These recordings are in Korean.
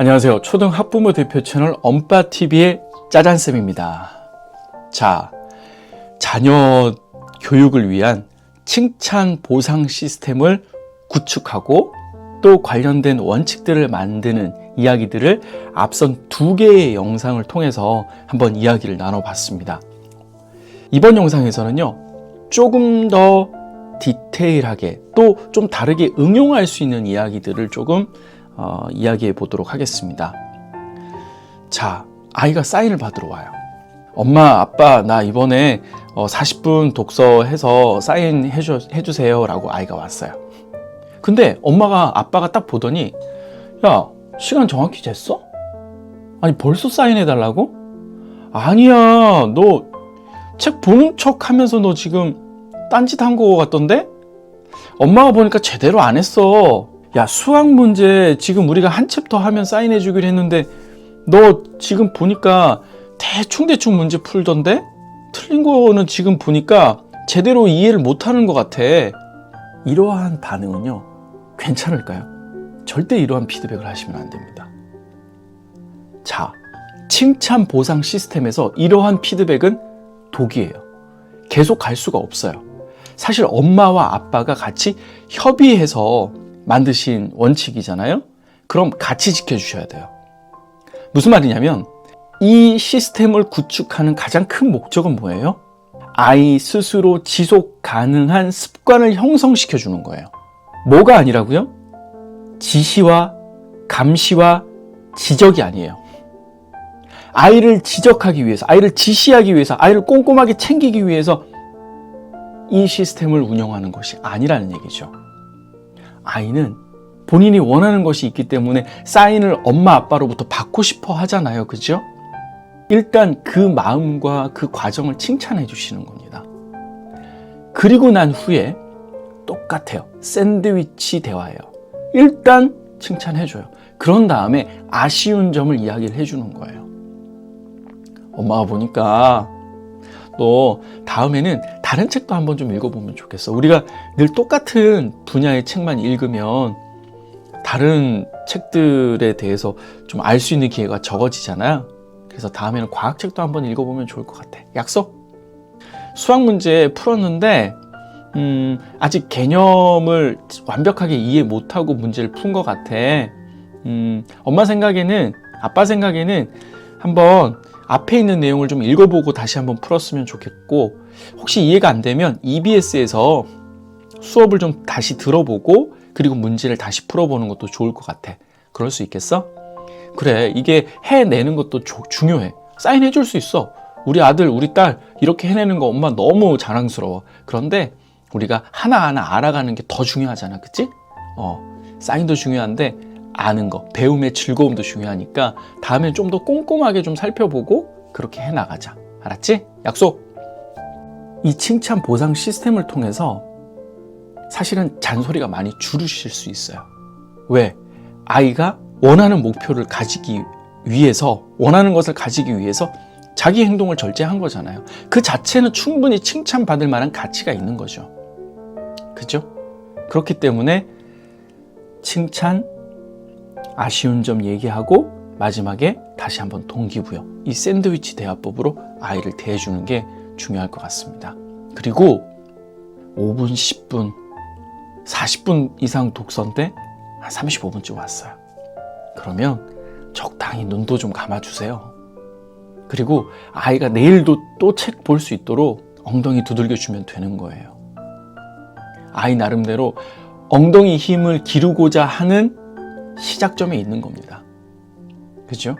안녕하세요. 초등 학부모 대표 채널 엄빠TV의 짜잔쌤입니다. 자, 자녀 교육을 위한 칭찬 보상 시스템을 구축하고 또 관련된 원칙들을 만드는 이야기들을 앞선 2개의 영상을 통해서 한번 이야기를 나눠봤습니다. 이번 영상에서는요, 조금 더 디테일하게 또 좀 다르게 응용할 수 있는 이야기들을 조금 이야기해 보도록 하겠습니다. 자, 아이가 사인을 받으러 와요. 엄마, 아빠, 나 이번에 40분 독서해서 사인 해주세요 라고 아이가 왔어요. 근데 엄마가 아빠가 딱 보더니, 야, 시간 정확히 쟀어? 아니 벌써 사인해 달라고? 아니야, 너 책 보는 척 하면서 너 지금 딴짓 한 거 같던데? 엄마가 보니까 제대로 안 했어. 야, 수학 문제 지금 우리가 한 챕터 하면 사인해 주기로 했는데 너 지금 보니까 대충 문제 풀던데? 틀린 거는 지금 보니까 제대로 이해를 못하는 것 같아. 이러한 반응은요, 괜찮을까요? 절대 이러한 피드백을 하시면 안 됩니다. 자, 칭찬 보상 시스템에서 이러한 피드백은 독이에요. 계속 갈 수가 없어요. 사실 엄마와 아빠가 같이 협의해서 만드신 원칙이잖아요. 그럼 같이 지켜주셔야 돼요. 무슨 말이냐면 이 시스템을 구축하는 가장 큰 목적은 뭐예요? 아이 스스로 지속 가능한 습관을 형성시켜 주는 거예요. 뭐가 아니라고요? 지시와 감시와 지적이 아니에요. 아이를 지적하기 위해서, 아이를 지시하기 위해서, 아이를 꼼꼼하게 챙기기 위해서 이 시스템을 운영하는 것이 아니라는 얘기죠. 아이는 본인이 원하는 것이 있기 때문에 사인을 엄마 아빠로부터 받고 싶어 하잖아요. 그죠? 일단 그 마음과 그 과정을 칭찬해 주시는 겁니다. 그리고 난 후에 똑같아요. 샌드위치 대화예요. 일단 칭찬해 줘요. 그런 다음에 아쉬운 점을 이야기를 해 주는 거예요. 엄마가 보니까 너 다음에는 다른 책도 한번 좀 읽어보면 좋겠어. 우리가 늘 똑같은 분야의 책만 읽으면 다른 책들에 대해서 좀 알 수 있는 기회가 적어지잖아요. 그래서 다음에는 과학책도 한번 읽어보면 좋을 것 같아. 약속? 수학 문제 풀었는데 아직 개념을 완벽하게 이해 못하고 문제를 푼 것 같아. 엄마 생각에는, 아빠 생각에는 한번 앞에 있는 내용을 좀 읽어보고 다시 한번 풀었으면 좋겠고, 혹시 이해가 안 되면 EBS에서 수업을 좀 다시 들어보고 그리고 문제를 다시 풀어보는 것도 좋을 것 같아. 그럴 수 있겠어? 그래, 이게 해내는 것도 중요해. 사인해 줄 수 있어. 우리 아들, 우리 딸 이렇게 해내는 거 엄마 너무 자랑스러워. 그런데 우리가 하나하나 알아가는 게 더 중요하잖아. 그치? 사인도 중요한데 아는 거, 배움의 즐거움도 중요하니까 다음엔 좀 더 꼼꼼하게 좀 살펴보고 그렇게 해나가자. 알았지? 약속! 이 칭찬 보상 시스템을 통해서 사실은 잔소리가 많이 줄으실 수 있어요. 왜? 아이가 원하는 목표를 가지기 위해서, 원하는 것을 가지기 위해서 자기 행동을 절제한 거잖아요. 그 자체는 충분히 칭찬받을 만한 가치가 있는 거죠. 그죠? 그렇기 때문에 칭찬, 아쉬운 점 얘기하고 마지막에 다시 한번 동기부여, 이 샌드위치 대화법으로 아이를 대해주는 게 중요할 것 같습니다. 그리고 5분, 10분, 40분 이상 독서인데 한 35분쯤 왔어요. 그러면 적당히 눈도 좀 감아주세요. 그리고 아이가 내일도 또 책 볼 수 있도록 엉덩이 두들겨주면 되는 거예요. 아이 나름대로 엉덩이 힘을 기르고자 하는 시작점에 있는 겁니다. 그죠?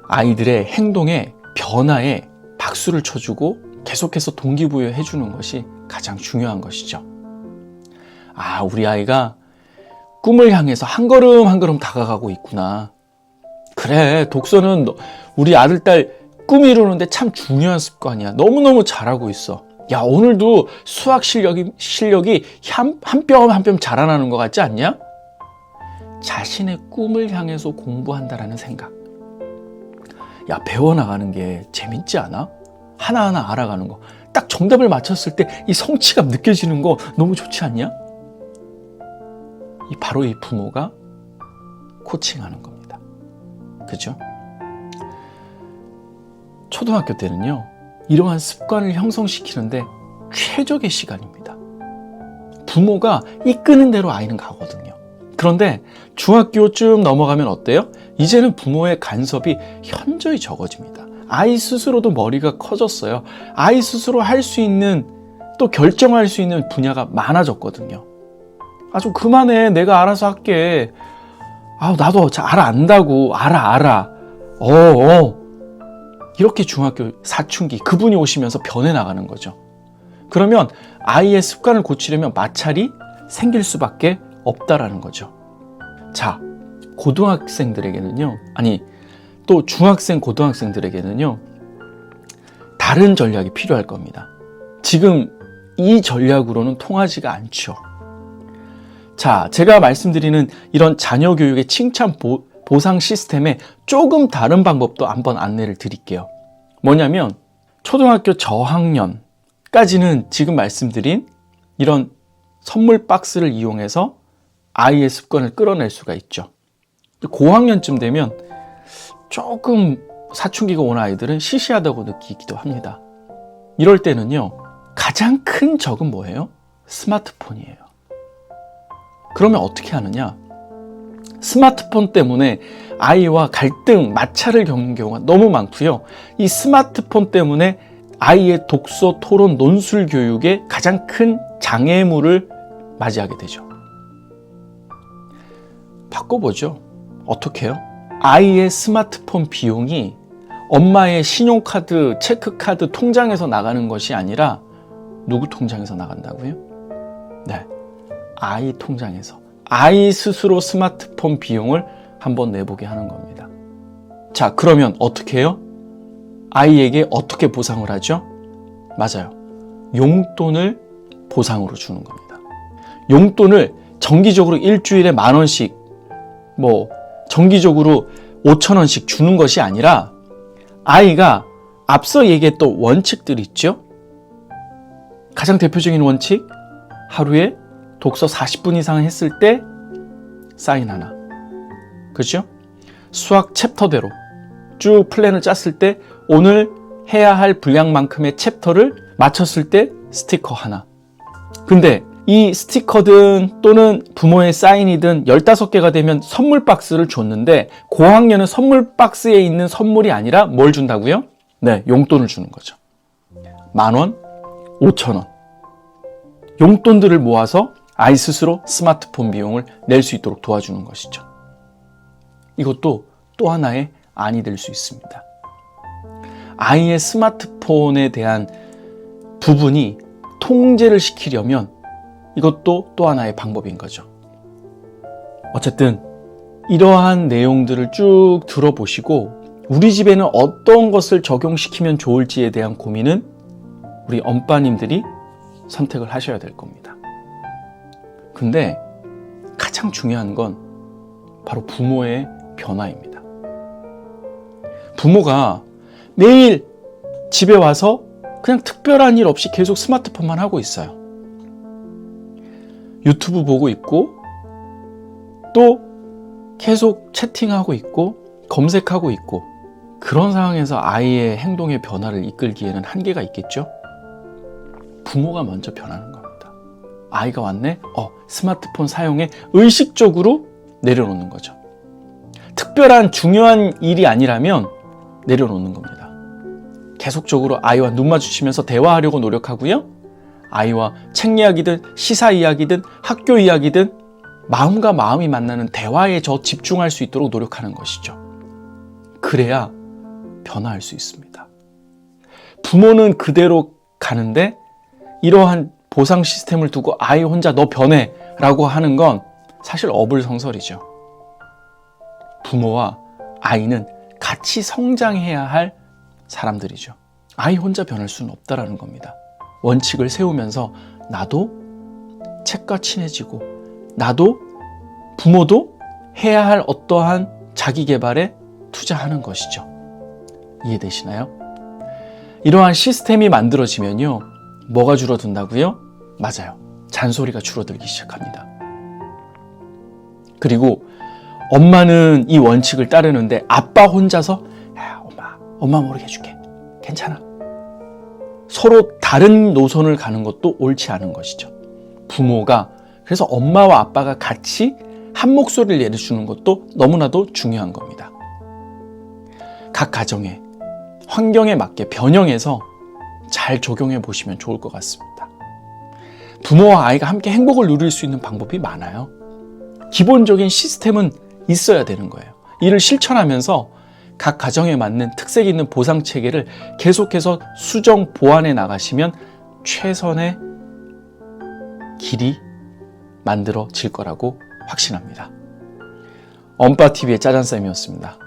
아이들의 행동에, 변화에 박수를 쳐주고 계속해서 동기부여 해주는 것이 가장 중요한 것이죠. 아, 우리 아이가 꿈을 향해서 한 걸음 한 걸음 다가가고 있구나. 그래, 독서는 우리 아들, 딸 꿈 이루는데 참 중요한 습관이야. 너무너무 잘하고 있어. 야, 오늘도 수학 실력이 한 뼘 한 뼘 자라나는 것 같지 않냐? 자신의 꿈을 향해서 공부한다라는 생각. 야, 배워나가는 게 재밌지 않아? 하나하나 알아가는 거. 딱 정답을 맞췄을 때 이 성취감 느껴지는 거 너무 좋지 않냐? 바로 이 부모가 코칭하는 겁니다. 그죠? 초등학교 때는요, 이러한 습관을 형성시키는데 최적의 시간입니다. 부모가 이끄는 대로 아이는 가거든요. 그런데 중학교쯤 넘어가면 어때요? 이제는 부모의 간섭이 현저히 적어집니다. 아이 스스로도 머리가 커졌어요. 아이 스스로 할 수 있는, 또 결정할 수 있는 분야가 많아졌거든요. 아, 좀 그만해. 내가 알아서 할게. 아, 나도 안다고. 알아. 이렇게 중학교 사춘기, 그분이 오시면서 변해나가는 거죠. 그러면 아이의 습관을 고치려면 마찰이 생길 수밖에 없다라는 거죠. 자, 고등학생들에게는요, 또 중학생, 고등학생들에게는요, 다른 전략이 필요할 겁니다. 지금 이 전략으로는 통하지가 않죠. 자, 제가 말씀드리는 이런 자녀 교육의 칭찬 보상 시스템에 조금 다른 방법도 한번 안내를 드릴게요. 뭐냐면 초등학교 저학년까지는 지금 말씀드린 이런 선물 박스를 이용해서 아이의 습관을 끌어낼 수가 있죠. 고학년쯤 되면 조금 사춘기가 온 아이들은 시시하다고 느끼기도 합니다. 이럴 때는요, 가장 큰 적은 뭐예요? 스마트폰이에요. 그러면 어떻게 하느냐? 스마트폰 때문에 아이와 갈등, 마찰을 겪는 경우가 너무 많고요. 이 스마트폰 때문에 아이의 독서, 토론, 논술 교육에 가장 큰 장애물을 맞이하게 되죠. 바꿔보죠. 어떻게 해요? 아이의 스마트폰 비용이 엄마의 신용카드, 체크카드 통장에서 나가는 것이 아니라 누구 통장에서 나간다고요? 네, 아이 통장에서. 아이 스스로 스마트폰 비용을 한번 내보게 하는 겁니다. 자, 그러면 어떻게 해요? 아이에게 어떻게 보상을 하죠? 맞아요. 용돈을 보상으로 주는 겁니다. 용돈을 정기적으로 일주일에 10,000원씩, 정기적으로 5,000원씩 주는 것이 아니라 아이가 앞서 얘기했던 원칙들 있죠? 가장 대표적인 원칙, 하루에 독서 40분 이상 했을 때 사인 하나. 그렇죠? 수학 챕터대로 쭉 플랜을 짰을 때 오늘 해야 할 분량만큼의 챕터를 마쳤을 때 스티커 하나. 근데 이 스티커든 또는 부모의 사인이든 15개가 되면 선물 박스를 줬는데 고학년은 선물 박스에 있는 선물이 아니라 뭘 준다고요? 네, 용돈을 주는 거죠. 10,000원, 5,000원. 용돈들을 모아서 아이 스스로 스마트폰 비용을 낼 수 있도록 도와주는 것이죠. 이것도 또 하나의 안이 될 수 있습니다. 아이의 스마트폰에 대한 부분이 통제를 시키려면 이것도 또 하나의 방법인 거죠. 어쨌든 이러한 내용들을 쭉 들어보시고 우리 집에는 어떤 것을 적용시키면 좋을지에 대한 고민은 우리 엄빠님들이 선택을 하셔야 될 겁니다. 근데 가장 중요한 건 바로 부모의 변화입니다. 부모가 매일 집에 와서 그냥 특별한 일 없이 계속 스마트폰만 하고 있어요. 유튜브 보고 있고 또 계속 채팅하고 있고 검색하고 있고 그런 상황에서 아이의 행동의 변화를 이끌기에는 한계가 있겠죠? 부모가 먼저 변하는 겁니다. 아이가 왔네? 스마트폰 사용에 의식적으로 내려놓는 거죠. 특별한 중요한 일이 아니라면 내려놓는 겁니다. 계속적으로 아이와 눈 마주치면서 대화하려고 노력하고요. 아이와 책 이야기든 시사 이야기든 학교 이야기든 마음과 마음이 만나는 대화에 집중할 수 있도록 노력하는 것이죠. 그래야 변화할 수 있습니다. 부모는 그대로 가는데 이러한 보상 시스템을 두고 아이 혼자 너 변해 라고 하는 건 사실 어불성설이죠. 부모와 아이는 같이 성장해야 할 사람들이죠. 아이 혼자 변할 수는 없다라는 겁니다. 원칙을 세우면서 나도 책과 친해지고 나도 부모도 해야 할 어떠한 자기 개발에 투자하는 것이죠. 이해되시나요? 이러한 시스템이 만들어지면요. 뭐가 줄어든다고요? 맞아요. 잔소리가 줄어들기 시작합니다. 그리고 엄마는 이 원칙을 따르는데 아빠 혼자서 야, 엄마 모르게 해줄게. 괜찮아. 서로 다른 노선을 가는 것도 옳지 않은 것이죠. 부모가 그래서 엄마와 아빠가 같이 한 목소리를 내주는 것도 너무나도 중요한 겁니다. 각 가정의 환경에 맞게 변형해서 잘 적용해 보시면 좋을 것 같습니다. 부모와 아이가 함께 행복을 누릴 수 있는 방법이 많아요. 기본적인 시스템은 있어야 되는 거예요. 이를 실천하면서 각 가정에 맞는 특색 있는 보상 체계를 계속해서 수정, 보완해 나가시면 최선의 길이 만들어질 거라고 확신합니다. 엄빠TV의 짜잔쌤이었습니다.